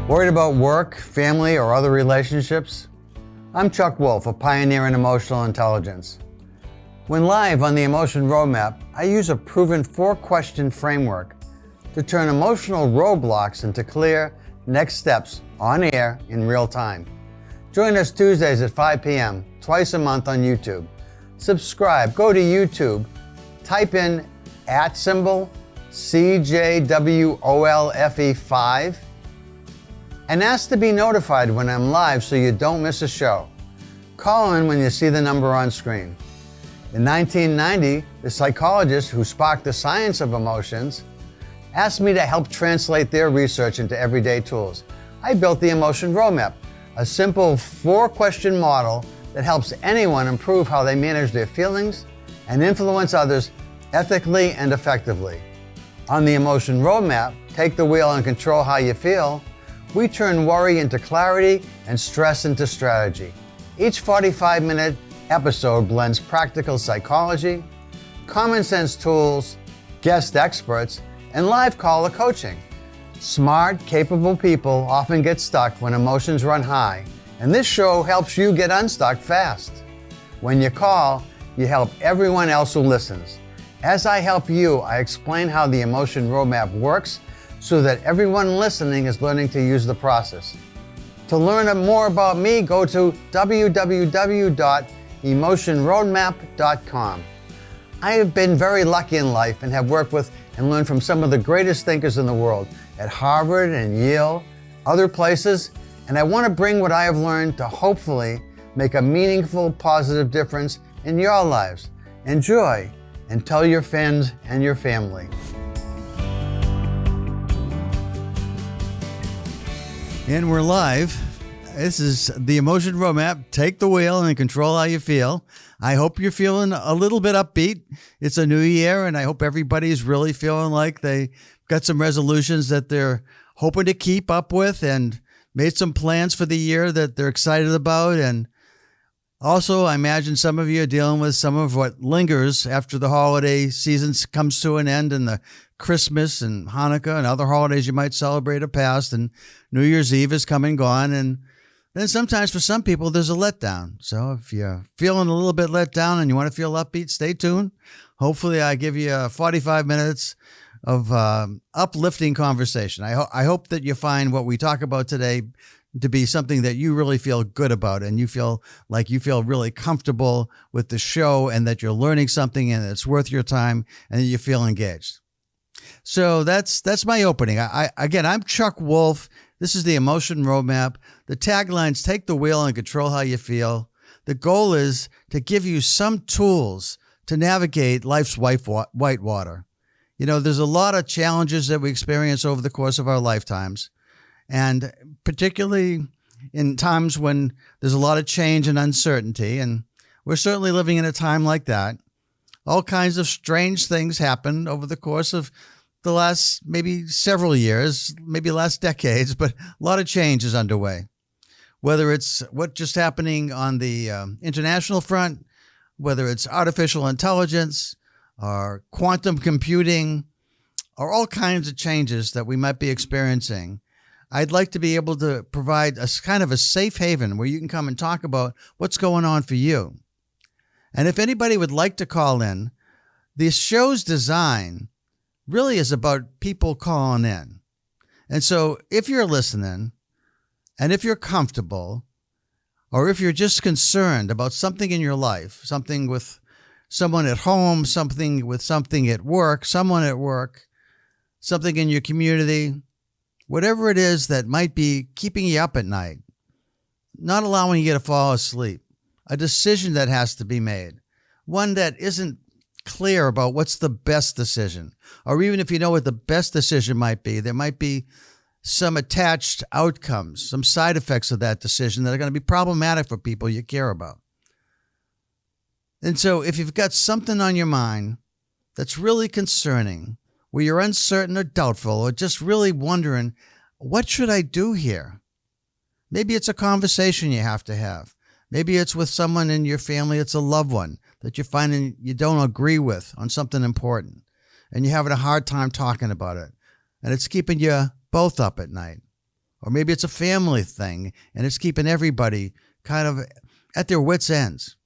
Worried about work, family, or other relationships? I'm Chuck Wolf, a pioneer in emotional intelligence. When live on the Emotion Roadmap, I use a proven 4-question framework to turn emotional roadblocks into clear next steps on air in real time. Join us Tuesdays at 5 p.m., twice a month on YouTube. Subscribe, go to YouTube, type in @CJWOLFE5, and ask to be notified when I'm live so you don't miss a show. Call in when you see the number on screen. In 1990, the psychologists who sparked the science of emotions asked me to help translate their research into everyday tools. I built the Emotion Roadmap, a simple 4-question model that helps anyone improve how they manage their feelings and influence others ethically and effectively. On the Emotion Roadmap, take the wheel and control how you feel. We turn worry into clarity and stress into strategy. Each 45-minute episode blends practical psychology, common sense tools, guest experts, and live caller coaching. Smart, capable people often get stuck when emotions run high, and this show helps you get unstuck fast. When you call, you help everyone else who listens. As I help you, I explain how the Emotion Roadmap works so that everyone listening is learning to use the process. To learn more about me, go to www.emotionroadmap.com. I have been very lucky in life and have worked with and learned from some of the greatest thinkers in the world at Harvard and Yale, other places, and I want to bring what I have learned to hopefully make a meaningful, positive difference in your lives. Enjoy and tell your friends and your family. And we're live. This is the Emotion Roadmap. Take the wheel and control how you feel. I hope you're feeling a little bit upbeat. It's a new year, and I hope everybody's really feeling like they got some resolutions that they're hoping to keep up with and made some plans for the year that they're excited about. And also, I imagine some of you are dealing with some of what lingers after the holiday season comes to an end, and the Christmas and Hanukkah and other holidays you might celebrate are past, and New Year's Eve is come and gone. And then sometimes for some people, there's a letdown. So if you're feeling a little bit let down and you want to feel upbeat, stay tuned. Hopefully I give you 45 minutes of uplifting conversation. I hope that you find what we talk about today to be something that you really feel good about, and you feel really comfortable with the show, and that you're learning something and it's worth your time, and you feel engaged. So that's my opening. I'm Chuck Wolf. This is the Emotion Roadmap. The tagline's take the wheel and control how you feel. The goal is to give you some tools to navigate life's whitewater. You know, there's a lot of challenges that we experience over the course of our lifetimes, and particularly in times when there's a lot of change and uncertainty, and we're certainly living in a time like that. All kinds of strange things happen over the course of the last maybe several years, maybe last decades, but a lot of change is underway. Whether it's what's just happening on the international front, whether it's artificial intelligence or quantum computing, or all kinds of changes that we might be experiencing, I'd like to be able to provide a kind of a safe haven where you can come and talk about what's going on for you. And if anybody would like to call in, the show's design really is about people calling in. And so if you're listening, and if you're comfortable, or if you're just concerned about something in your life, something with someone at home, something with something at work, someone at work, something in your community, whatever it is that might be keeping you up at night, not allowing you to fall asleep, a decision that has to be made, one that isn't clear about what's the best decision, or even if you know what the best decision might be, there might be some attached outcomes, some side effects of that decision that are going to be problematic for people you care about. And so if you've got something on your mind that's really concerning, where you're uncertain or doubtful, or just really wondering, what should I do here? Maybe it's a conversation you have to have. Maybe it's with someone in your family, it's a loved one that you're finding you don't agree with on something important, and you're having a hard time talking about it, and it's keeping you both up at night. Or maybe it's a family thing and it's keeping everybody kind of at their wits' ends.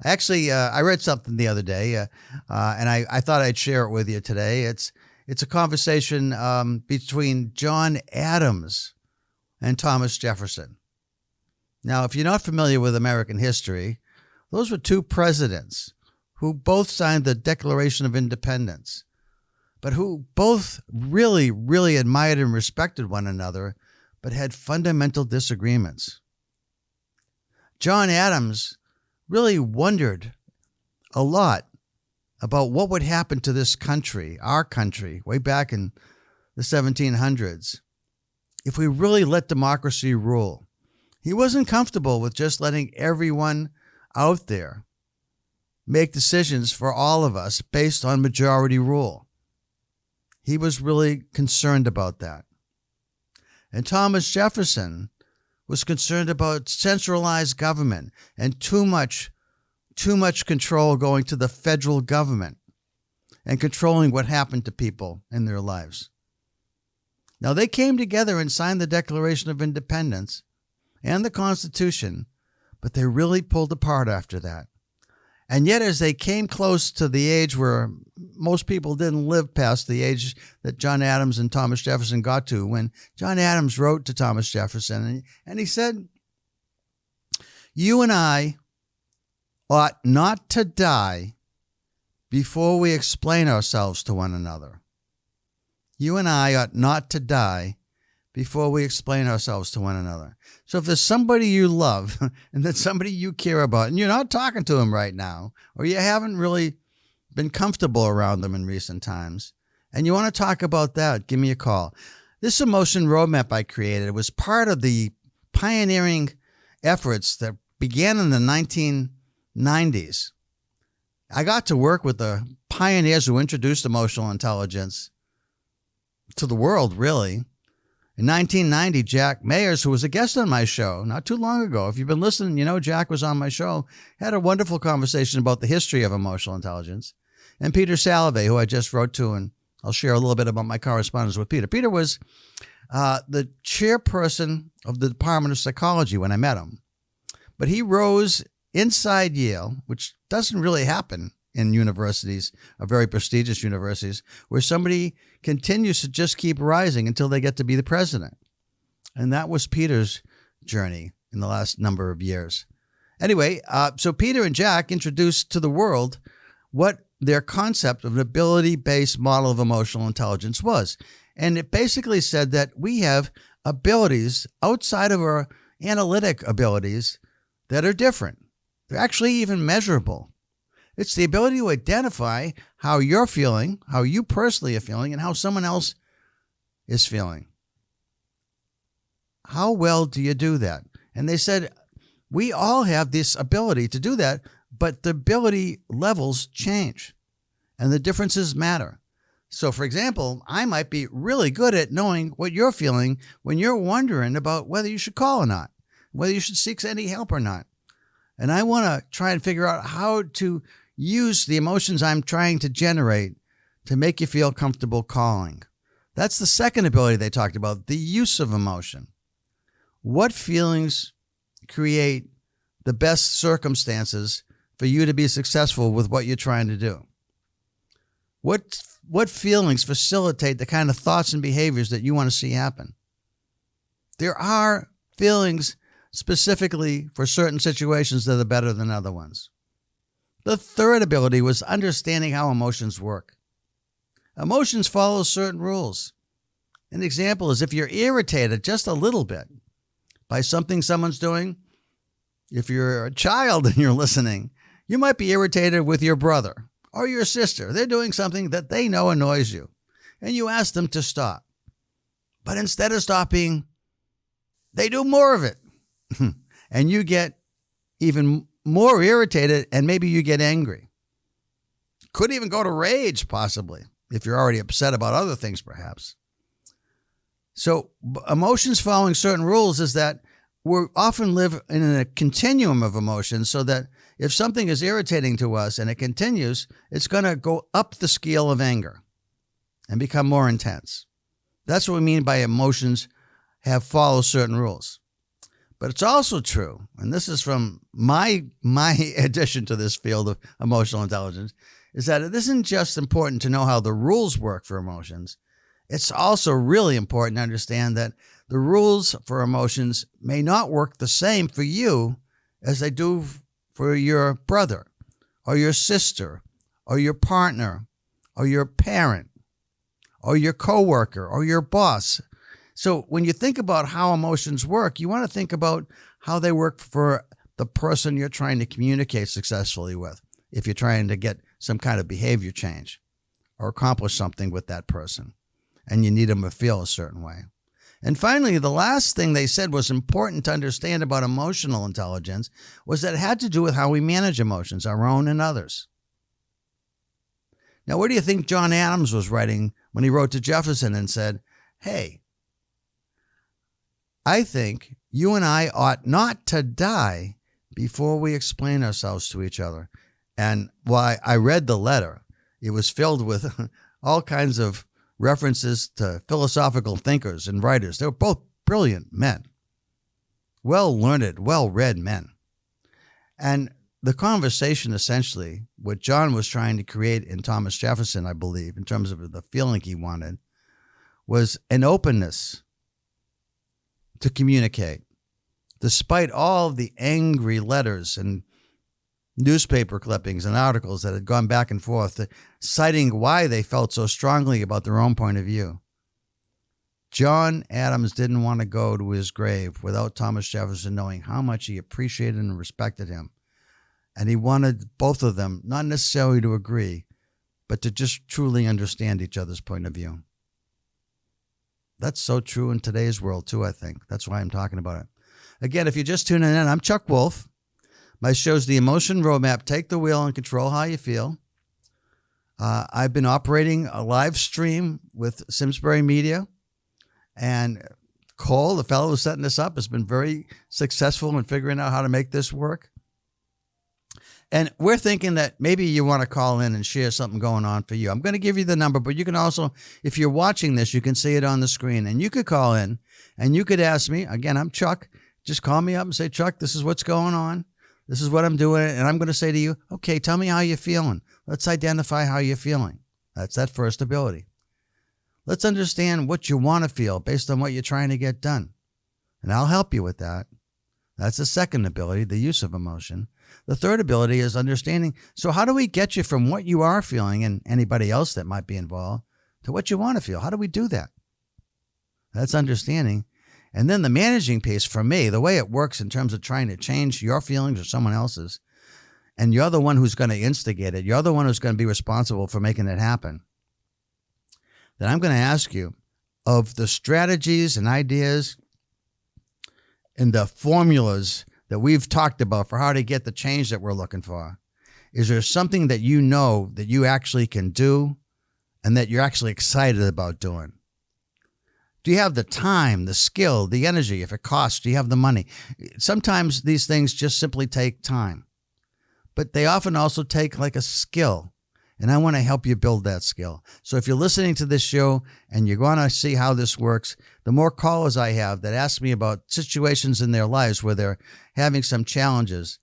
Actually, I read something the other day, and I thought I'd share it with you today. It's a conversation between John Adams and Thomas Jefferson. Now, if you're not familiar with American history, those were two presidents who both signed the Declaration of Independence, but who both really, really admired and respected one another, but had fundamental disagreements. John Adams really wondered a lot about what would happen to this country, our country, way back in the 1700s, if we really let democracy rule. He wasn't comfortable with just letting everyone out there make decisions for all of us based on majority rule. He was really concerned about that. And Thomas Jefferson was concerned about centralized government and too much control going to the federal government and controlling what happened to people in their lives. Now, they came together and signed the Declaration of Independence and the Constitution, but they really pulled apart after that. And yet, as they came close to the age where most people didn't live past the age that John Adams and Thomas Jefferson got to, when John Adams wrote to Thomas Jefferson, and he said, "You and I ought not to die before we explain ourselves to one another. You and I ought not to die before we explain ourselves to one another." So if there's somebody you love and that's somebody you care about and you're not talking to them right now, or you haven't really been comfortable around them in recent times, and you want to talk about that, give me a call. This emotion roadmap I created was part of the pioneering efforts that began in the 1990s. I got to work with the pioneers who introduced emotional intelligence to the world, really. In 1990, Jack Mayers, who was a guest on my show not too long ago, if you've been listening, you know Jack was on my show, had a wonderful conversation about the history of emotional intelligence. And Peter Salovey, who I just wrote to, and I'll share a little bit about my correspondence with Peter. Peter was the chairperson of the Department of Psychology when I met him. But he rose inside Yale, which doesn't really happen in universities, very prestigious universities, where somebody continues to just keep rising until they get to be the president. And that was Peter's journey in the last number of years. Anyway, so Peter and Jack introduced to the world what their concept of an ability-based model of emotional intelligence was. And it basically said that we have abilities outside of our analytic abilities that are different. They're actually even measurable. It's the ability to identify how you're feeling, how you personally are feeling, and how someone else is feeling. How well do you do that? And they said, we all have this ability to do that, but the ability levels change, and the differences matter. So, for example, I might be really good at knowing what you're feeling when you're wondering about whether you should call or not, whether you should seek any help or not. And I want to try and figure out how to use the emotions I'm trying to generate to make you feel comfortable calling. That's the second ability they talked about, the use of emotion. What feelings create the best circumstances for you to be successful with what you're trying to do? What feelings facilitate the kind of thoughts and behaviors that you want to see happen? There are feelings specifically for certain situations that are better than other ones. The third ability was understanding how emotions work. Emotions follow certain rules. An example is if you're irritated just a little bit by something someone's doing, if you're a child and you're listening, you might be irritated with your brother or your sister. They're doing something that they know annoys you, and you ask them to stop. But instead of stopping, they do more of it. And you get even more irritated, and maybe you get angry. Could even go to rage, possibly, if you're already upset about other things, perhaps. So emotions following certain rules is that we often live in a continuum of emotions, so that if something is irritating to us and it continues, it's going to go up the scale of anger and become more intense. That's what we mean by emotions follow certain rules. But it's also true, and this is from my addition to this field of emotional intelligence, is that it isn't just important to know how the rules work for emotions. It's also really important to understand that the rules for emotions may not work the same for you as they do for your brother or your sister or your partner or your parent or your coworker or your boss. So when you think about how emotions work, you want to think about how they work for the person you're trying to communicate successfully with, if you're trying to get some kind of behavior change or accomplish something with that person, and you need them to feel a certain way. And finally, the last thing they said was important to understand about emotional intelligence was that it had to do with how we manage emotions, our own and others. Now, what do you think John Adams was writing when he wrote to Jefferson and said, hey, I think you and I ought not to die before we explain ourselves to each other. And while I read the letter, it was filled with all kinds of references to philosophical thinkers and writers. They were both brilliant men, well-learned, well-read men. And the conversation, essentially, what John was trying to create in Thomas Jefferson, I believe, in terms of the feeling he wanted, was an openness to communicate, despite all the angry letters and newspaper clippings and articles that had gone back and forth, citing why they felt so strongly about their own point of view. John Adams didn't want to go to his grave without Thomas Jefferson knowing how much he appreciated and respected him. And he wanted both of them, not necessarily to agree, but to just truly understand each other's point of view. That's so true in today's world, too, I think. That's why I'm talking about it. Again, if you're just tuning in, I'm Chuck Wolf. My show's The Emotion Roadmap. Take the wheel and control how you feel. I've been operating a live stream with Simsbury Media. And Cole, the fellow who's setting this up, has been very successful in figuring out how to make this work. And we're thinking that maybe you want to call in and share something going on for you. I'm going to give you the number, but you can also, if you're watching this, you can see it on the screen. And you could call in and you could ask me. Again, I'm Chuck. Just call me up and say, Chuck, this is what's going on. This is what I'm doing. And I'm going to say to you, okay, tell me how you're feeling. Let's identify how you're feeling. That's that first ability. Let's understand what you want to feel based on what you're trying to get done. And I'll help you with that. That's the second ability, the use of emotion. The third ability is understanding. So how do we get you from what you are feeling and anybody else that might be involved to what you want to feel? How do we do that? That's understanding. And then the managing piece for me, the way it works in terms of trying to change your feelings or someone else's, and you're the one who's going to instigate it. You're the one who's going to be responsible for making it happen. Then I'm going to ask you, of the strategies and ideas and the formulas that we've talked about for how to get the change that we're looking for, is there something that you know that you actually can do and that you're actually excited about doing? Do you have the time, the skill, the energy? If it costs, do you have the money? Sometimes these things just simply take time, but they often also take like a skill. And I want to help you build that skill. So if you're listening to this show and you're going to see how this works, the more callers I have that ask me about situations in their lives where they're having some challenges,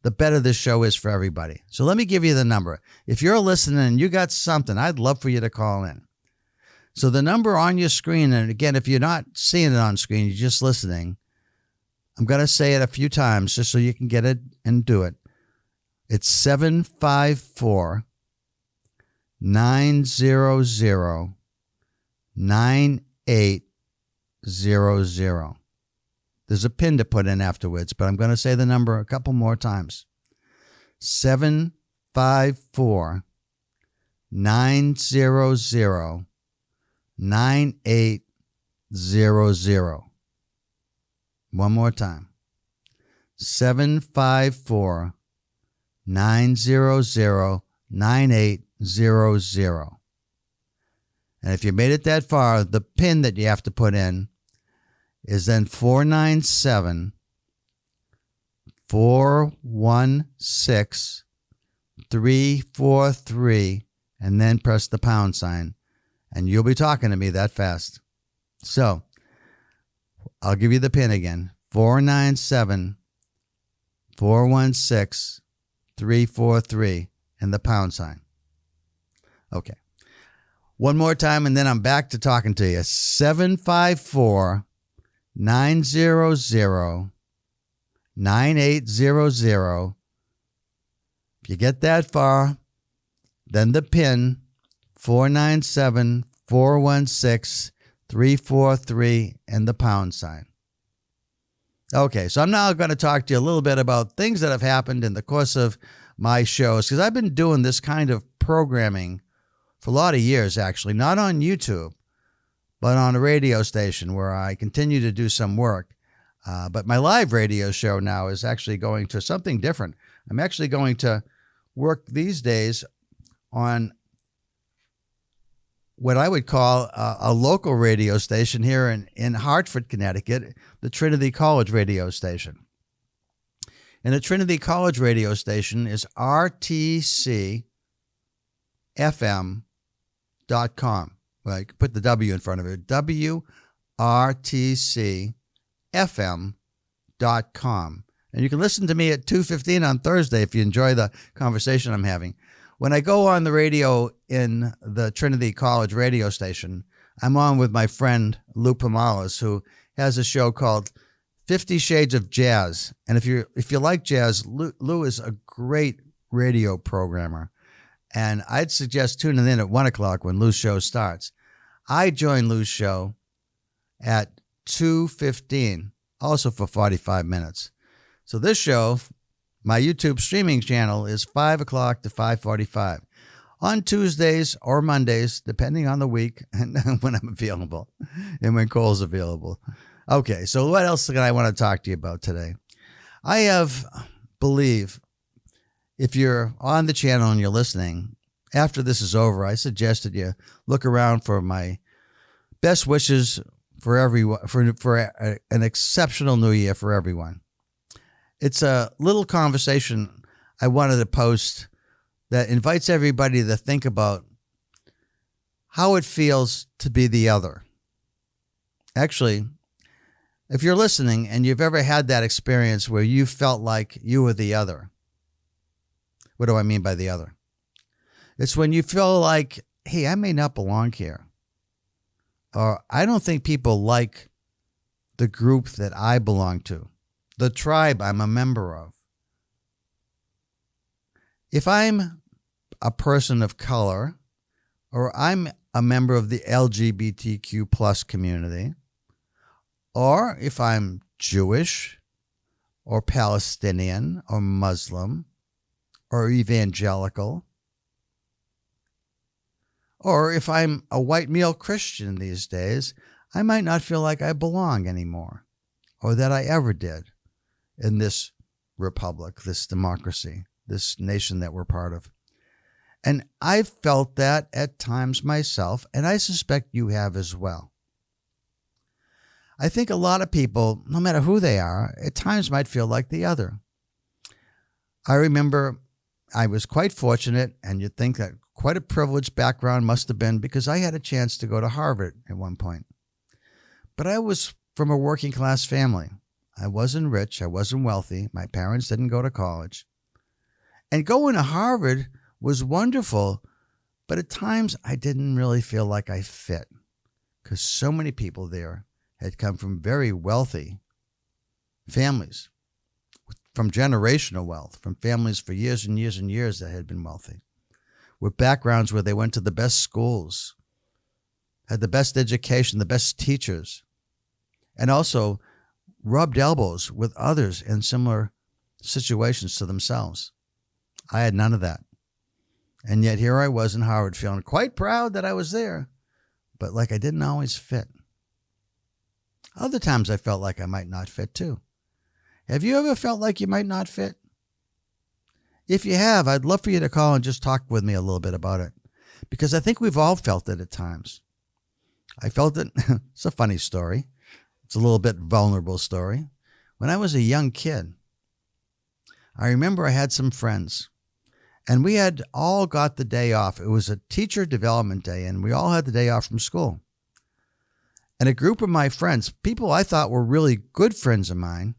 the better this show is for everybody. So let me give you the number. If you're listening and you got something, I'd love for you to call in. So the number on your screen, and again, if you're not seeing it on screen, you're just listening, I'm going to say it a few times just so you can get it and do it. It's 754 900 9800. There's a pin to put in afterwards, but I'm going to say the number a couple more times. 754 900 9800. One more time. 754 900 9800. And if you made it that far, the pin that you have to put in is then 497 416 343, and then press the pound sign, and you'll be talking to me that fast. So I'll give you the PIN again. 497-416-343 and the pound sign. Okay. One more time, and then I'm back to talking to you. 754-900-9800. If you get that far, then the PIN, 497-416-343 and the pound sign. Okay, so I'm now going to talk to you a little bit about things that have happened in the course of my shows, because I've been doing this kind of programming for a lot of years, actually, not on YouTube, but on a radio station where I continue to do some work. But my live radio show now is actually going to something different. I'm actually going to work these days on what I would call a local radio station here in Hartford, Connecticut, the Trinity College radio station. And the Trinity College radio station is rtcfm.com. Well, you can put the W in front of it. WRTCFM.com. And you can listen to me at 2:15 on Thursday if you enjoy the conversation I'm having. When I go on the radio in the Trinity College radio station, I'm on with my friend Lou Pomalis, who has a show called 50 Shades of Jazz. And if you like jazz, Lou is a great radio programmer. And I'd suggest tuning in at 1 o'clock when Lou's show starts. I join Lou's show at 2:15, also for 45 minutes. So this show, my YouTube streaming channel, is 5 o'clock to 5:45 on Tuesdays or Mondays, depending on the week and when I'm available and when Cole's available. Okay, so what else can I want to talk to you about today? Believe, if you're on the channel and you're listening, after this is over, I suggest that you look around for my best wishes for everyone, for an exceptional new year for everyone. It's a little conversation I wanted to post that invites everybody to think about how it feels to be the other. Actually, if you're listening and you've ever had that experience where you felt like you were the other, what do I mean by the other? It's when you feel like, hey, I may not belong here. Or I don't think people like the group that I belong to, the tribe I'm a member of. If I'm a person of color, or I'm a member of the LGBTQ plus community, or if I'm Jewish, or Palestinian, or Muslim, or evangelical, or if I'm a white male Christian these days, I might not feel like I belong anymore, or that I ever did in this republic, this democracy, this nation that we're part of. And I've felt that at times myself, and I suspect you have as well. I think a lot of people, no matter who they are, at times might feel like the other. I remember I was quite fortunate, and you'd think that quite a privileged background must have been, because I had a chance to go to Harvard at one point. But I was from a working class family. I wasn't rich. I wasn't wealthy. My parents didn't go to college. And going to Harvard was wonderful, but at times I didn't really feel like I fit, because so many people there had come from very wealthy families, from generational wealth, from families for years and years and years that had been wealthy, with backgrounds where they went to the best schools, had the best education, the best teachers, and also rubbed elbows with others in similar situations to themselves. I had none of that. And yet here I was in Harvard, feeling quite proud that I was there, but like I didn't always fit. Other times I felt like I might not fit too. Have you ever felt like you might not fit? If you have, I'd love for you to call and just talk with me a little bit about it, because I think we've all felt it at times. I felt it. It's a funny story. It's a little bit vulnerable story. When I was a young kid, I remember I had some friends, and we had all got the day off. It was a teacher development day, and we all had the day off from school. And a group of my friends, people I thought were really good friends of mine,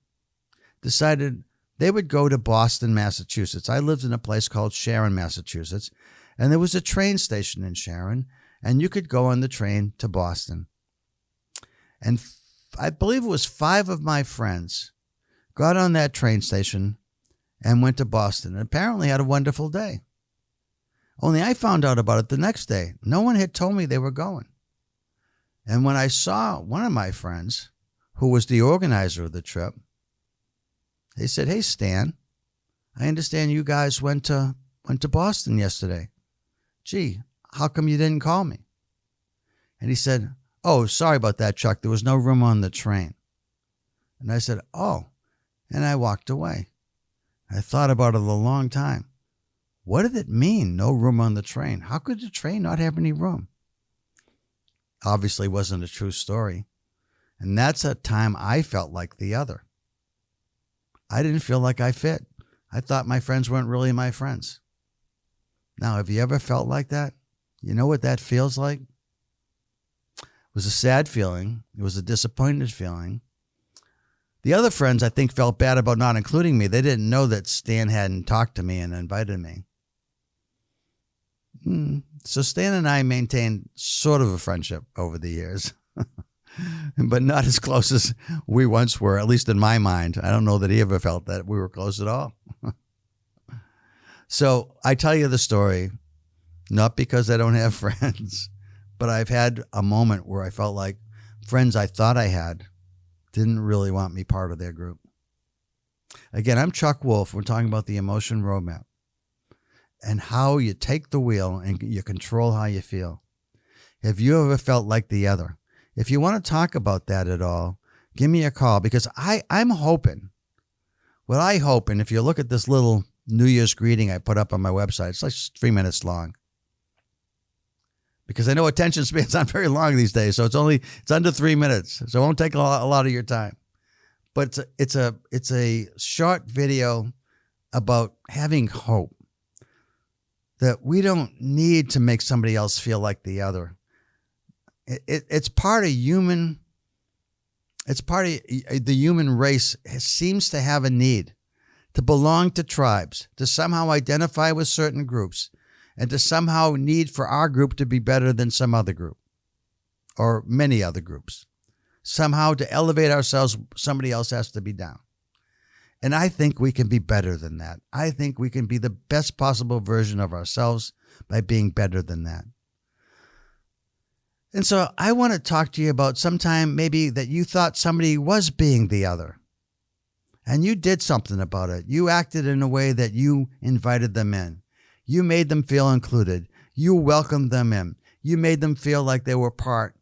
decided they would go to Boston, Massachusetts. I lived in a place called Sharon, Massachusetts, and there was a train station in Sharon, and you could go on the train to Boston. And I believe it was 5 of my friends got on that train station and went to Boston, and apparently had a wonderful day. Only I found out about it the next day. No one had told me they were going. And when I saw one of my friends, who was the organizer of the trip, they said, "Hey, Stan, I understand you guys went to Boston yesterday. Gee, how come you didn't call me?" And he said, "Oh, sorry about that, Chuck. There was no room on the train." And I said, "Oh," and I walked away. I thought about it a long time. What did it mean, no room on the train? How could the train not have any room? Obviously wasn't a true story. And that's a time I felt like the other. I didn't feel like I fit. I thought my friends weren't really my friends. Now, have you ever felt like that? You know what that feels like? It was a sad feeling. It was a disappointed feeling. The other friends, I think, felt bad about not including me. They didn't know that Stan hadn't talked to me and invited me. So Stan and I maintained sort of a friendship over the years, but not as close as we once were, at least in my mind. I don't know that he ever felt that we were close at all. So I tell you the story, not because I don't have friends, but I've had a moment where I felt like friends I thought I had didn't really want me part of their group. Again, I'm Chuck Wolf. We're talking about the emotion roadmap and how you take the wheel and you control how you feel. Have you ever felt like the other? If you want to talk about that at all, give me a call, because I'm hoping, what I hope, and if you look at this little New Year's greeting I put up on my website, it's like 3 minutes long. Because I know attention spans aren't very long these days, so it's under 3 minutes, so it won't take a lot of your time. But it's a short video about having hope, that we don't need to make somebody else feel like the other. It's part of human. It's part of the human race. It seems to have a need to belong to tribes, to somehow identify with certain groups, and to somehow need for our group to be better than some other group or many other groups. Somehow to elevate ourselves, somebody else has to be down. And I think we can be better than that. I think we can be the best possible version of ourselves by being better than that. And so I want to talk to you about sometime maybe that you thought somebody was being the other, and you did something about it. You acted in a way that you invited them in. You made them feel included. You welcomed them in. You made them feel like they were part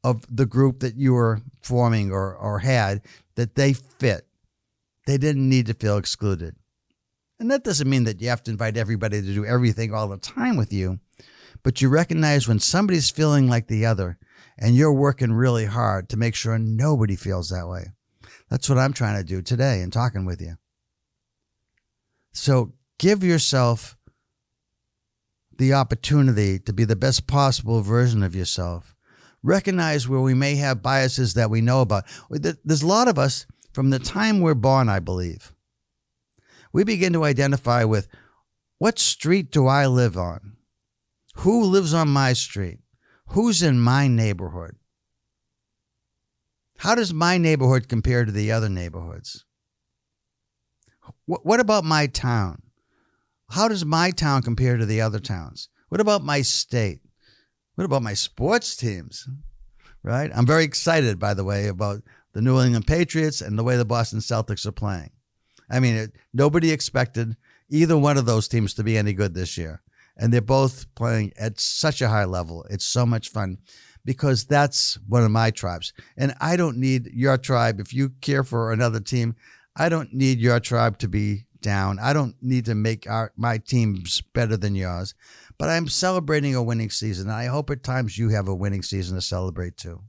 of the group that you were forming or had, that they fit. They didn't need to feel excluded. And that doesn't mean that you have to invite everybody to do everything all the time with you, but you recognize when somebody's feeling like the other and you're working really hard to make sure nobody feels that way. That's what I'm trying to do today in talking with you. So give yourself the opportunity to be the best possible version of yourself. Recognize where we may have biases that we know about. There's a lot of us from the time we're born, I believe. We begin to identify with, what street do I live on? Who lives on my street? Who's in my neighborhood? How does my neighborhood compare to the other neighborhoods? What about my town? How does my town compare to the other towns? What about my state? What about my sports teams? Right? I'm very excited, by the way, about the New England Patriots and the way the Boston Celtics are playing. I mean, nobody expected either one of those teams to be any good this year. And they're both playing at such a high level. It's so much fun, because that's one of my tribes. And I don't need your tribe. If you care for another team, I don't need your tribe to be down. I don't need to make my teams better than yours. But I'm celebrating a winning season, and I hope at times you have a winning season to celebrate too.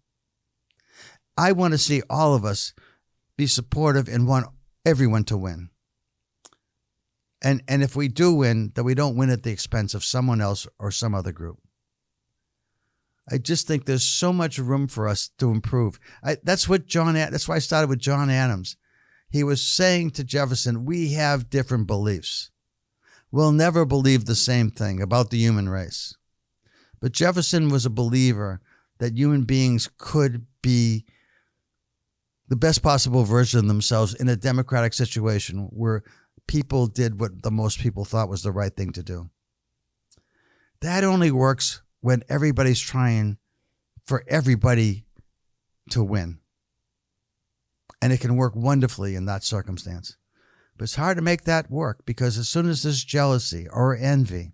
I want to see all of us be supportive and want everyone to win. And if we do win, that we don't win at the expense of someone else or some other group. I just think there's so much room for us to improve. That's why I started with John Adams. He was saying to Jefferson, we have different beliefs. We'll never believe the same thing about the human race. But Jefferson was a believer that human beings could be the best possible version of themselves in a democratic situation where people did what the most people thought was the right thing to do. That only works when everybody's trying for everybody to win. And it can work wonderfully in that circumstance. But it's hard to make that work because as soon as there's jealousy or envy,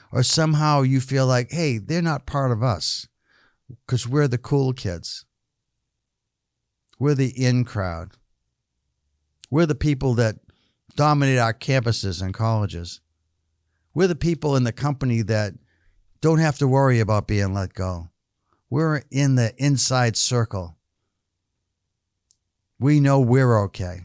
or somehow you feel like, hey, they're not part of us because we're the cool kids. We're the in crowd. We're the people that dominate our campuses and colleges. We're the people in the company that don't have to worry about being let go. We're in the inside circle. We know we're okay.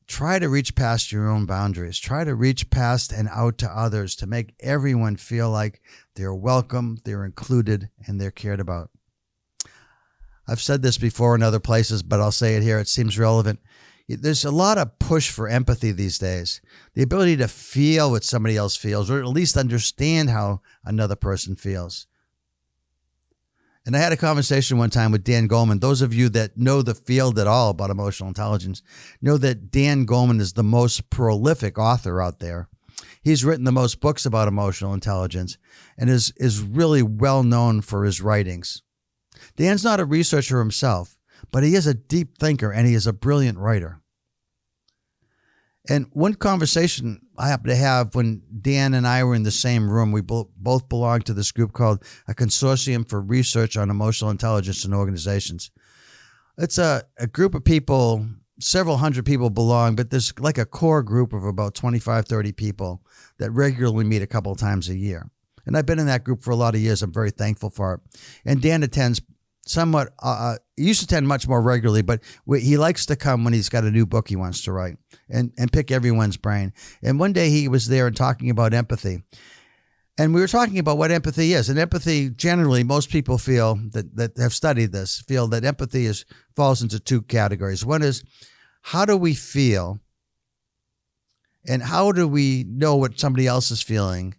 Try to reach past your own boundaries. Try to reach past and out to others to make everyone feel like they're welcome, they're included, and they're cared about. I've said this before in other places, but I'll say it here. It seems relevant. There's a lot of push for empathy these days. The ability to feel what somebody else feels, or at least understand how another person feels. And I had a conversation one time with Dan Goleman. Those of you that know the field at all about emotional intelligence know that Dan Goleman is the most prolific author out there. He's written the most books about emotional intelligence and is really well known for his writings. Dan's not a researcher himself, but he is a deep thinker and he is a brilliant writer. And one conversation I happened to have when Dan and I were in the same room, we both belonged to this group called a Consortium for Research on Emotional Intelligence in Organizations. It's a group of people, several hundred people belong, but there's like a core group of about 25, 30 people that regularly meet a couple of times a year. And I've been in that group for a lot of years. I'm very thankful for it. And Dan attends somewhat, he used to attend much more regularly, but he likes to come when he's got a new book he wants to write and pick everyone's brain. And one day he was there and talking about empathy. And we were talking about what empathy is. And empathy, generally, most people feel that have studied this, feel that empathy falls into two categories. One is, how do we feel? And how do we know what somebody else is feeling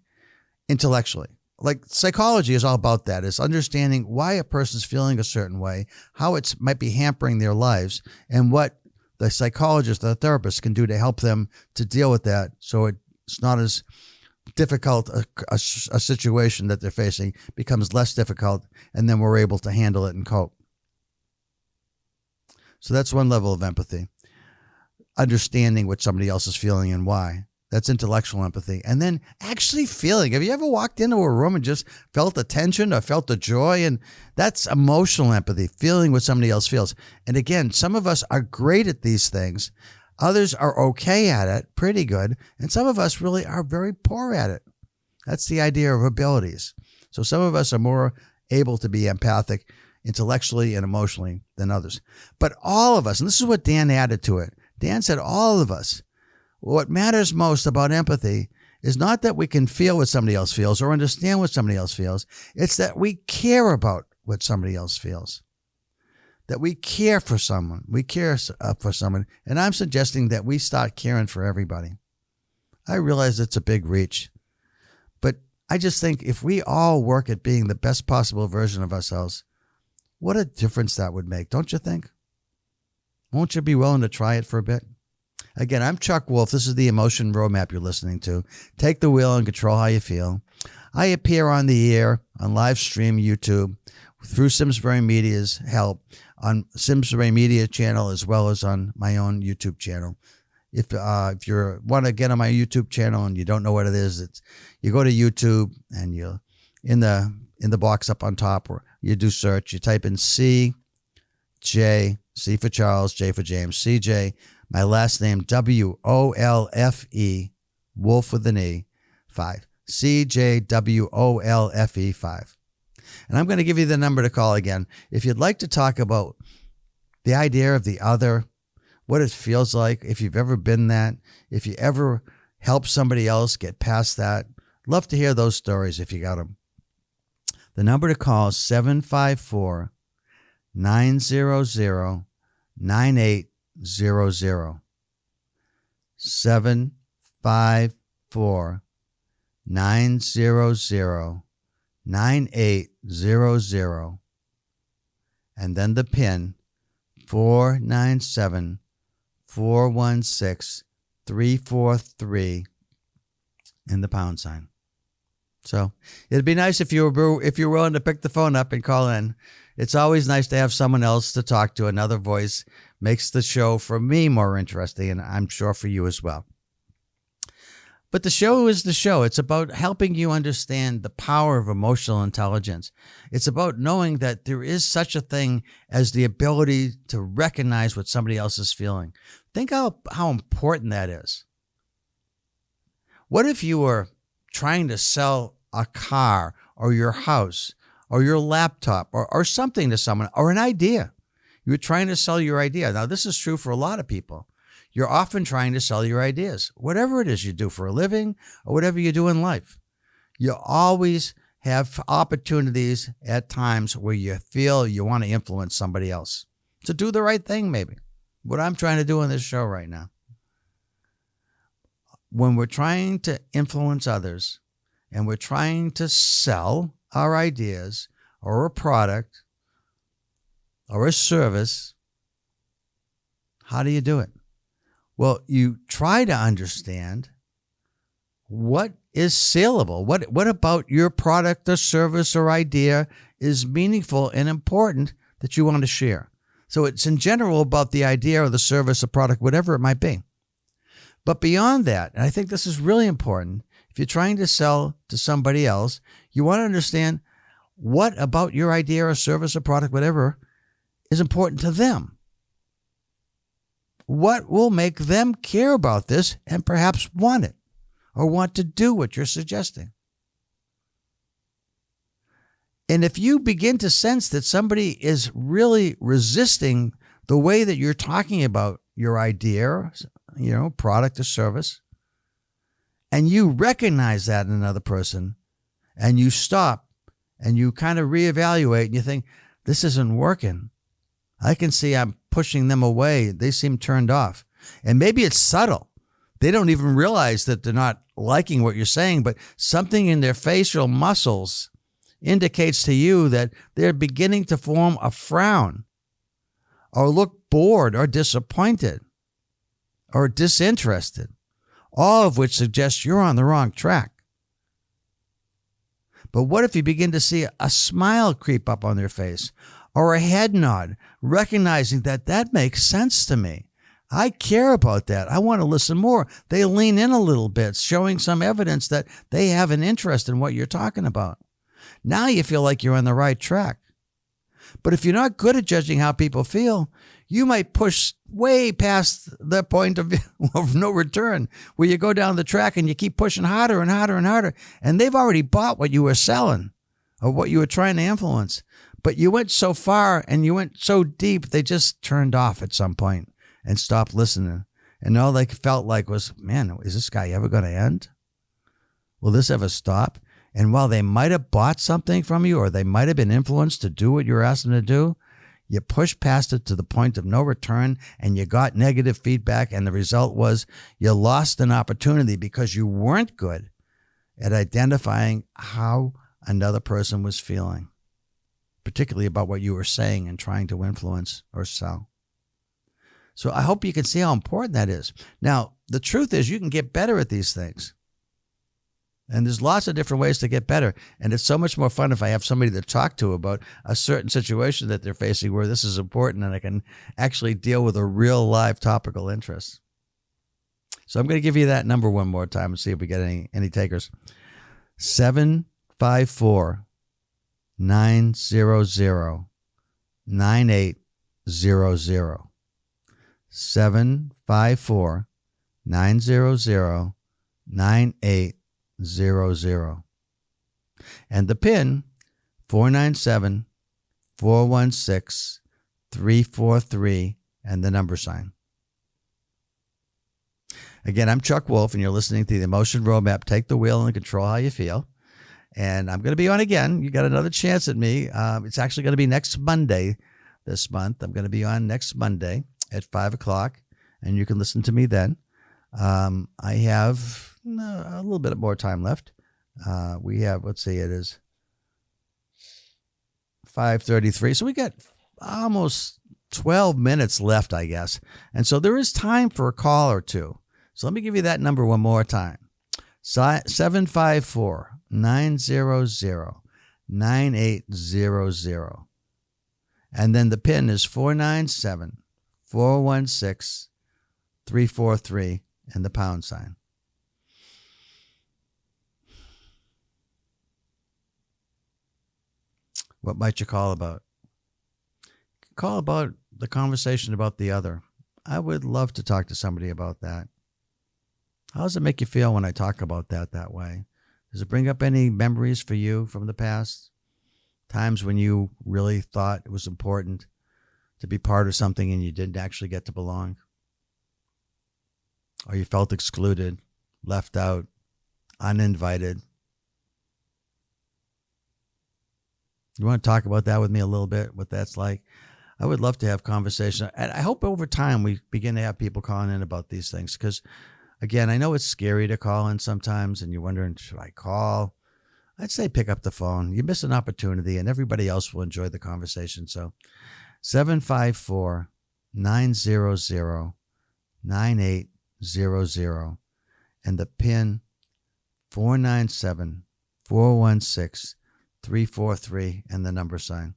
intellectually? Like psychology is all about that. It's understanding why a person's feeling a certain way, how it might be hampering their lives, and what the psychologist, the therapist can do to help them to deal with that so it's not as difficult a situation that they're facing, becomes less difficult, and then we're able to handle it and cope. So that's one level of empathy, understanding what somebody else is feeling and why. That's intellectual empathy. And then actually feeling. Have you ever walked into a room and just felt the tension or felt the joy? And that's emotional empathy, feeling what somebody else feels. And again, some of us are great at these things. Others are okay at it, pretty good. And some of us really are very poor at it. That's the idea of abilities. So some of us are more able to be empathic intellectually and emotionally than others. But all of us, and this is what Dan added to it. Dan said all of us, what matters most about empathy is not that we can feel what somebody else feels or understand what somebody else feels. It's that we care about what somebody else feels. That we care for someone. We care for someone. And I'm suggesting that we start caring for everybody. I realize it's a big reach. But I just think if we all work at being the best possible version of ourselves, what a difference that would make, don't you think? Won't you be willing to try it for a bit? Again, I'm Chuck Wolf. This is the Emotion Roadmap you're listening to. Take the wheel and control how you feel. I appear on the air, on live stream YouTube, through Simsbury Media's help, on Simsbury Media channel as well as on my own YouTube channel. If you want to get on my YouTube channel and you don't know what it is, you go to YouTube and you in the box up on top where you do search, you type in CJ, C for Charles, J for James, CJ. My last name, WOLFE, Wolf with an E, 5. CJWOLFE 5. And I'm going to give you the number to call again. If you'd like to talk about the idea of the other, what it feels like, if you've ever been that, if you ever help somebody else get past that, Love to hear those stories if you got them. The number to call is 754 900 9800. 754 900 9800. And then the PIN 497 416 343 and the pound sign. So it'd be nice if you're willing to pick the phone up and call in. It's always nice to have someone else to talk to. Another voice makes the show for me more interesting, and I'm sure for you as well. But the show is the show. It's about helping you understand the power of emotional intelligence. It's about knowing that there is such a thing as the ability to recognize what somebody else is feeling. Think how important that is. What if you were trying to sell a car or your house or your laptop or something to someone, or an idea? You were trying to sell your idea. Now, this is true for a lot of people. You're often trying to sell your ideas, whatever it is you do for a living or whatever you do in life. You always have opportunities at times where you feel you want to influence somebody else to do the right thing, maybe. What I'm trying to do on this show right now. When we're trying to influence others and we're trying to sell our ideas or a product or a service, how do you do it? Well, you try to understand what is saleable. What about your product or service or idea is meaningful and important that you want to share? So it's in general about the idea or the service or product, whatever it might be. But beyond that, and I think this is really important, if you're trying to sell to somebody else, you want to understand what about your idea or service or product, whatever, is important to them. What will make them care about this and perhaps want it or want to do what you're suggesting? And if you begin to sense that somebody is really resisting the way that you're talking about your idea, product or service, and you recognize that in another person, and you stop and you kind of reevaluate and you think, this isn't working. I can see I'm pushing them away. They seem turned off. And maybe it's subtle. They don't even realize that they're not liking what you're saying, but something in their facial muscles indicates to you that they're beginning to form a frown or look bored or disappointed or disinterested, all of which suggests you're on the wrong track. But what if you begin to see a smile creep up on their face or a head nod, recognizing that makes sense to me? I care about that. I want to listen more. They lean in a little bit, showing some evidence that they have an interest in what you're talking about. Now you feel like you're on the right track. But if you're not good at judging how people feel, you might push way past the point of no return, where you go down the track and you keep pushing harder and harder and harder, and they've already bought what you were selling or what you were trying to influence. But you went so far and you went so deep, they just turned off at some point and stopped listening. And all they felt like was, man, is this guy ever going to end? Will this ever stop? And while they might have bought something from you or they might have been influenced to do what you were asking them to do, you pushed past it to the point of no return and you got negative feedback. And the result was you lost an opportunity because you weren't good at identifying how another person was feeling, particularly about what you were saying and trying to influence or sell. So I hope you can see how important that is. Now, the truth is you can get better at these things. And there's lots of different ways to get better. And it's so much more fun if I have somebody to talk to about a certain situation that they're facing where this is important and I can actually deal with a real live topical interest. So I'm going to give you that number one more time and see if we get any takers. 754 900 9800. 754 900 9800. And the PIN 497 416 343 and the number sign. Again, I'm Chuck Wolf, and you're listening to the Emotion Roadmap. Take the wheel and control how you feel. And I'm going to be on again. You got another chance at me. It's actually going to be next Monday this month. I'm going to be on next Monday at 5 o'clock, and you can listen to me then. I have a little bit more time left. We have, let's see, it is 5:33. So we got almost 12 minutes left, I guess. And so there is time for a call or two. So let me give you that number one more time. 754-900-9800. And then the PIN is 497-416-343 and the pound sign. What might you call about? Call about the conversation about the other. I would love to talk to somebody about that. How does it make you feel when I talk about that way? Does it bring up any memories for you from the past? Times when you really thought it was important to be part of something and you didn't actually get to belong? Or you felt excluded, left out, uninvited? You want to talk about that with me a little bit, what that's like? I would love to have conversation. And I hope over time we begin to have people calling in about these things. Because, again, I know it's scary to call in sometimes, and you're wondering, should I call? I'd say pick up the phone. You miss an opportunity, and everybody else will enjoy the conversation. So 754-900-9800. And the PIN 497-416-343 and the number sign.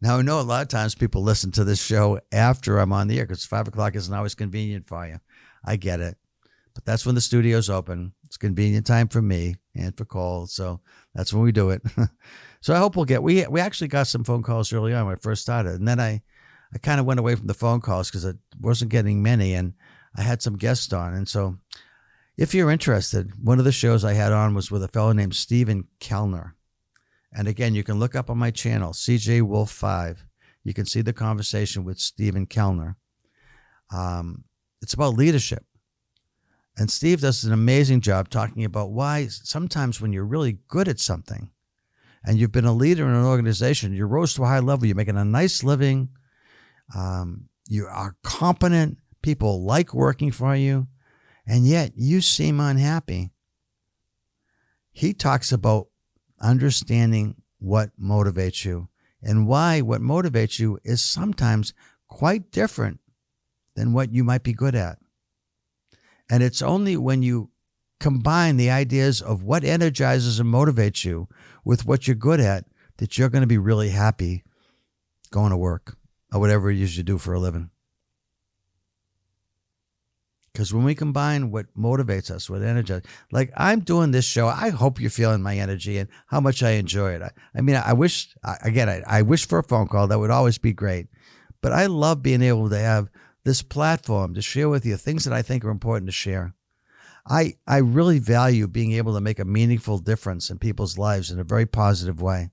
Now, I know a lot of times people listen to this show after I'm on the air because 5 o'clock isn't always convenient for you. I get it. But that's when the studio's open. It's convenient time for me and for Cole. So that's when we do it. So I hope we'll get, we actually got some phone calls early on when I first started. And then I kind of went away from the phone calls because I wasn't getting many. And I had some guests on. And so if you're interested, one of the shows I had on was with a fellow named Stephen Kellner. And again, you can look up on my channel, CJ Wolf 5. You can see the conversation with Stephen Kellner. It's about leadership. And Steve does an amazing job talking about why sometimes when you're really good at something and you've been a leader in an organization, you rose to a high level, you're making a nice living, you are competent, people like working for you, and yet you seem unhappy. He talks about understanding what motivates you and why what motivates you is sometimes quite different than what you might be good at. And it's only when you combine the ideas of what energizes and motivates you with what you're good at that you're going to be really happy going to work or whatever it is you do for a living. Because when we combine what motivates us, what energizes, like I'm doing this show, I hope you're feeling my energy and how much I enjoy it. I mean, I wish, again, I wish for a phone call. That would always be great. But I love being able to have this platform to share with you things that I think are important to share. I really value being able to make a meaningful difference in people's lives in a very positive way.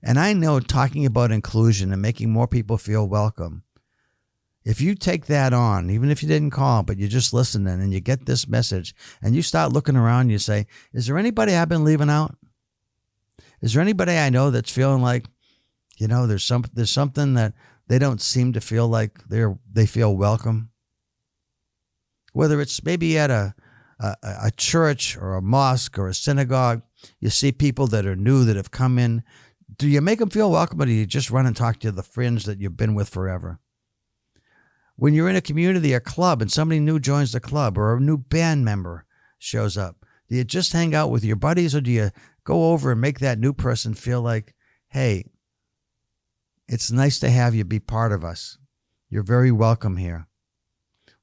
And I know talking about inclusion and making more people feel welcome, if you take that on, even if you didn't call, but you're just listening and you get this message and you start looking around and you say, is there anybody I've been leaving out? Is there anybody I know that's feeling like, you know, there's something that they don't seem to feel like they feel welcome? Whether it's maybe at a church or a mosque or a synagogue, you see people that are new that have come in. Do you make them feel welcome or do you just run and talk to the friends that you've been with forever? When you're in a community, a club, and somebody new joins the club or a new band member shows up, do you just hang out with your buddies or do you go over and make that new person feel like, hey, it's nice to have you be part of us. You're very welcome here.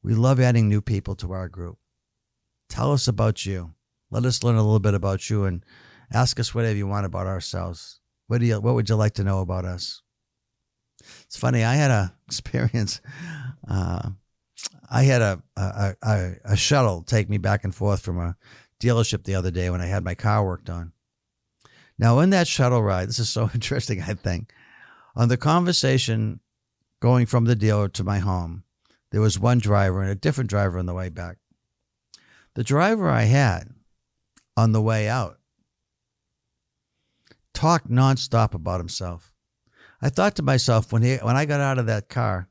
We love adding new people to our group. Tell us about you. Let us learn a little bit about you and ask us whatever you want about ourselves. What would you like to know about us? It's funny. I had an experience. I had a shuttle take me back and forth from a dealership the other day when I had my car worked on. Now, in that shuttle ride, this is so interesting, I think. On the conversation going from the dealer to my home, there was one driver and a different driver on the way back. The driver I had on the way out talked nonstop about himself. I thought to myself when I got out of that car,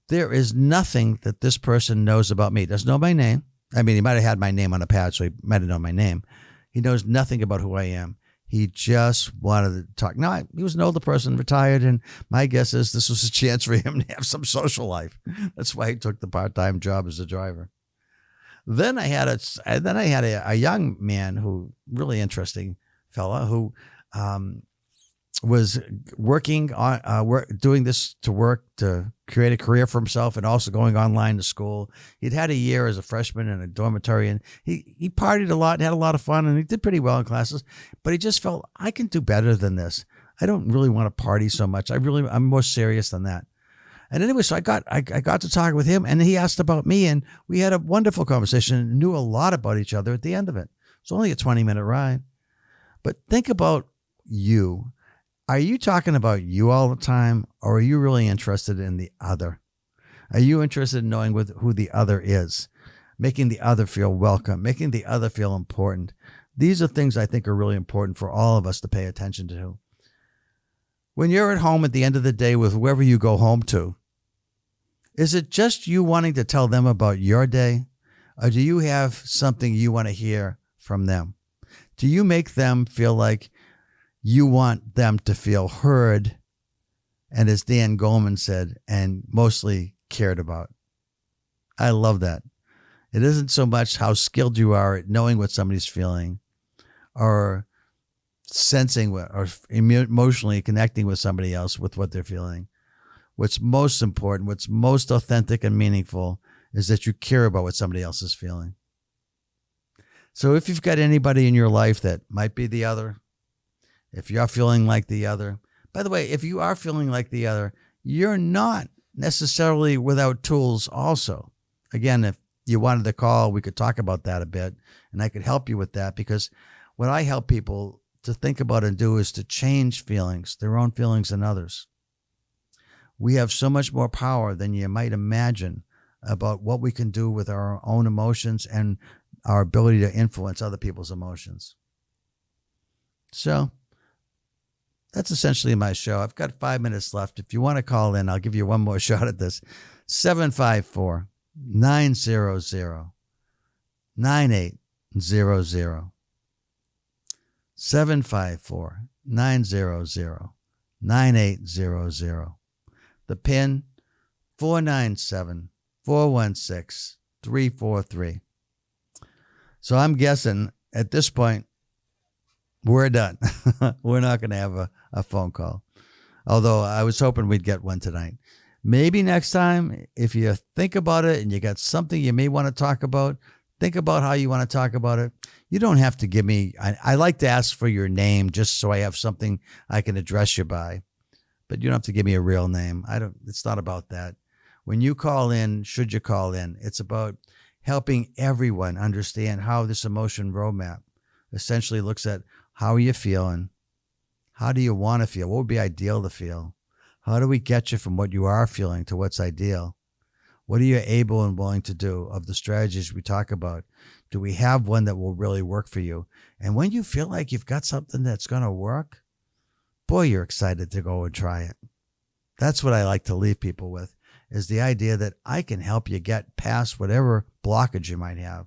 there is nothing that this person knows about me. Doesn't know my name. I mean, he might have had my name on a pad, so he might have known my name. He knows nothing about who I am. He just wanted to talk. Now, he was an older person, retired, and my guess is this was a chance for him to have some social life. That's why he took the part-time job as a driver. Then I had a young man who, really interesting fella, who was working on doing this to create a career for himself and also going online to school. He'd had a year as a freshman in a dormitory, and he partied a lot and had a lot of fun, and he did pretty well in classes, but he just felt, I can do better than this. I don't really want to party so much. I'm more serious than that. And anyway, so I got to talk with him, and he asked about me, and we had a wonderful conversation and knew a lot about each other at the end of it. It's only a 20-minute ride. But think about you. Are you talking about you all the time, or are you really interested in the other? Are you interested in knowing who the other is, making the other feel welcome, making the other feel important? These are things I think are really important for all of us to pay attention to. When you're at home at the end of the day with whoever you go home to, is it just you wanting to tell them about your day, or do you have something you want to hear from them? Do you make them feel like you want them to feel heard, and as Dan Goleman said, and mostly cared about? I love that. It isn't so much how skilled you are at knowing what somebody's feeling or sensing or emotionally connecting with somebody else with what they're feeling. What's most important, what's most authentic and meaningful is that you care about what somebody else is feeling. So if you've got anybody in your life that might be the other, if you're feeling like the other, by the way, if you are feeling like the other, you're not necessarily without tools also. Again, if you wanted to call, we could talk about that a bit, and I could help you with that, because what I help people to think about and do is to change feelings, their own feelings and others. We have so much more power than you might imagine about what we can do with our own emotions and our ability to influence other people's emotions. So that's essentially my show. I've got 5 minutes left. If you want to call in, I'll give you one more shot at this. 754-900-9800. 754-900-9800. The PIN, 497-416-343. So I'm guessing at this point, we're done. We're not going to have a phone call. Although I was hoping we'd get one tonight. Maybe next time, if you think about it and you got something you may want to talk about, think about how you want to talk about it. You don't have to give me, I like to ask for your name just so I have something I can address you by. But you don't have to give me a real name. It's not about that. When you call in, should you call in, it's about helping everyone understand how this emotion roadmap essentially looks at how are you feeling? How do you want to feel? What would be ideal to feel? How do we get you from what you are feeling to what's ideal? What are you able and willing to do of the strategies we talk about? Do we have one that will really work for you? And when you feel like you've got something that's going to work, boy, you're excited to go and try it. That's what I like to leave people with, is the idea that I can help you get past whatever blockage you might have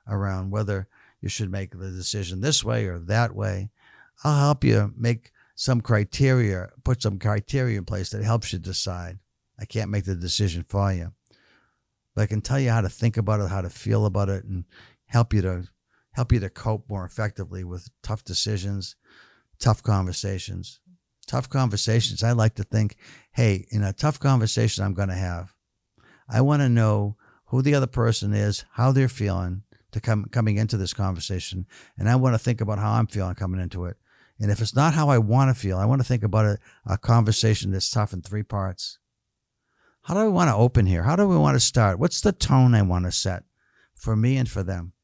around whether you should make the decision this way or that way. I'll help you make some criteria, put some criteria in place that helps you decide. I can't make the decision for you, but I can tell you how to think about it, how to feel about it, and help you to cope more effectively with tough decisions, tough conversations. Tough conversations, I like to think, hey, in a tough conversation I'm going to have, I want to know who the other person is, how they're feeling coming into this conversation, and I want to think about how I'm feeling coming into it. And if it's not how I want to feel, I want to think about a conversation that's tough in 3 parts. How do I want to open here? How do we want to start? What's the tone I want to set for me and for them?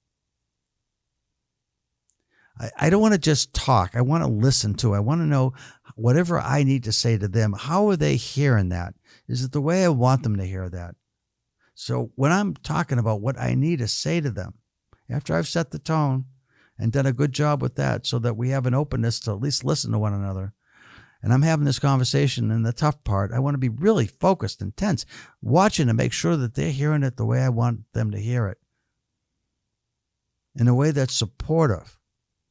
I don't want to just talk. I want to listen to. I want to know whatever I need to say to them. How are they hearing that? Is it the way I want them to hear that? So when I'm talking about what I need to say to them, after I've set the tone and done a good job with that so that we have an openness to at least listen to one another, and I'm having this conversation, and the tough part, I want to be really focused and tense, watching to make sure that they're hearing it the way I want them to hear it, in a way that's supportive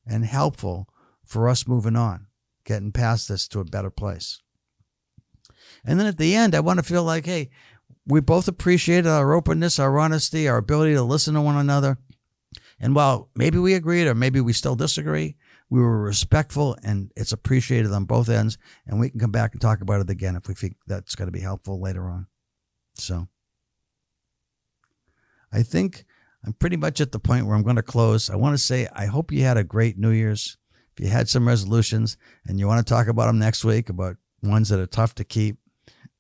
and helpful for us moving on, getting past this to a better place. And then at the end, I want to feel like, hey, we both appreciated our openness, our honesty, our ability to listen to one another. And while maybe we agreed or maybe we still disagree, we were respectful, and it's appreciated on both ends. And we can come back and talk about it again if we think that's going to be helpful later on. So I think I'm pretty much at the point where I'm going to close. I want to say I hope you had a great New Year's. If you had some resolutions and you want to talk about them next week, about ones that are tough to keep,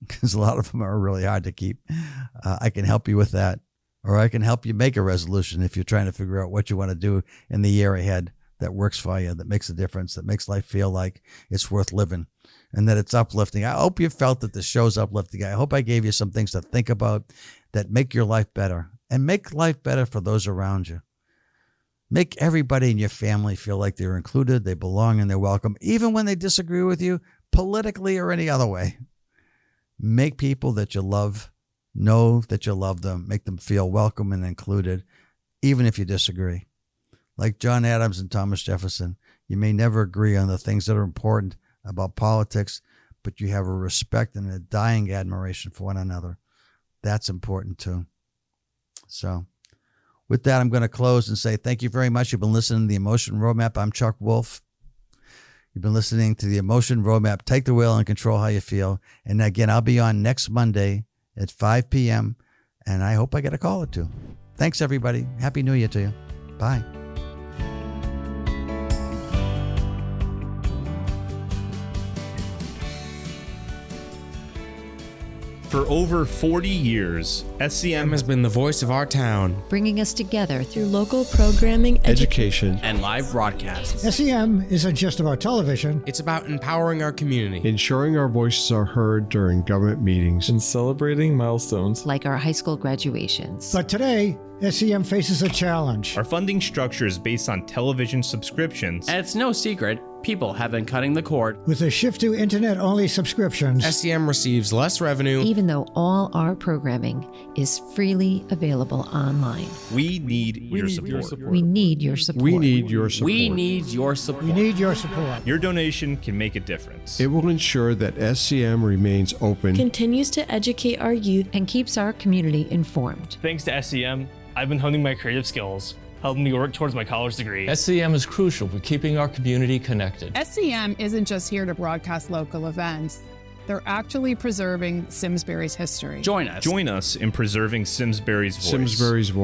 because a lot of them are really hard to keep, I can help you with that. Or I can help you make a resolution if you're trying to figure out what you want to do in the year ahead that works for you, that makes a difference, that makes life feel like it's worth living and that it's uplifting. I hope you felt that the show's uplifting. I hope I gave you some things to think about that make your life better and make life better for those around you. Make everybody in your family feel like they're included, they belong, and they're welcome, even when they disagree with you politically or any other way. Make people that you love know that you love them. Make them feel welcome and included, even if you disagree. Like John Adams and Thomas Jefferson, you may never agree on the things that are important about politics, but you have a respect and a dying admiration for one another. That's important too. So with that, I'm going to close and say thank you very much. You've been listening to The Emotion Roadmap. I'm Chuck Wolf. You've been listening to The Emotion Roadmap. Take the wheel and control how you feel. And again, I'll be on next Monday at 5 p.m., and I hope I get a call or two. Thanks, everybody. Happy New Year to you. Bye. For over 40 years, SCM has been the voice of our town, bringing us together through local programming, education, and live broadcasts. SCM isn't just about television. It's about empowering our community, ensuring our voices are heard during government meetings, and celebrating milestones like our high school graduations. But today, SCM faces a challenge. Our funding structure is based on television subscriptions. And it's no secret, people have been cutting the cord. With a shift to internet-only subscriptions, SCM receives less revenue, even though all our programming is freely available online. We need your support. We need your support. We need your support. We need your support. we need your support. Your donation can make a difference. It will ensure that SCM remains open, continues to educate our youth, and keeps our community informed. Thanks to SCM, I've been honing my creative skills, helping me work towards my college degree. SCM is crucial for keeping our community connected. SCM isn't just here to broadcast local events. They're actually preserving Simsbury's history. Join us. Join us in preserving Simsbury's voice. Simsbury's voice.